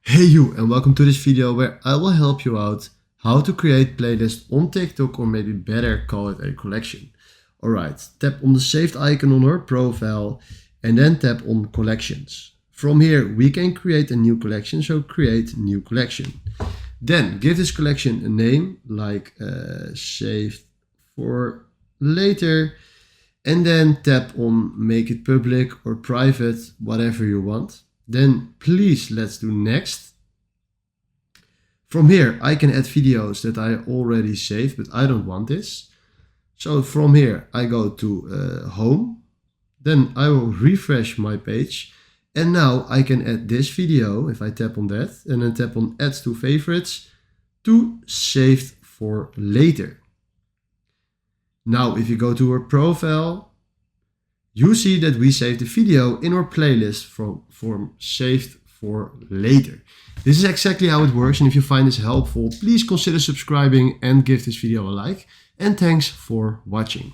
Hey you, and welcome to this video where I will help you out how to create playlists on TikTok, or maybe better call it a collection. Alright, tap on the saved icon on our profile and then tap on collections. From here we can create a new collection, so create new collection. Then give this collection a name like saved for later, and then tap on make it public or private, whatever you want. Then please let's do next. From here I can add videos that I already saved, but I don't want this. So from here I go to home, then I will refresh my page, and now I can add this video if I tap on that and then tap on add to favorites to saved for later. Now if you go to our profile, you see that we saved the video in our playlist from saved for later. This is exactly how it works, and if you find this helpful, please consider subscribing and give this video a like. And thanks for watching.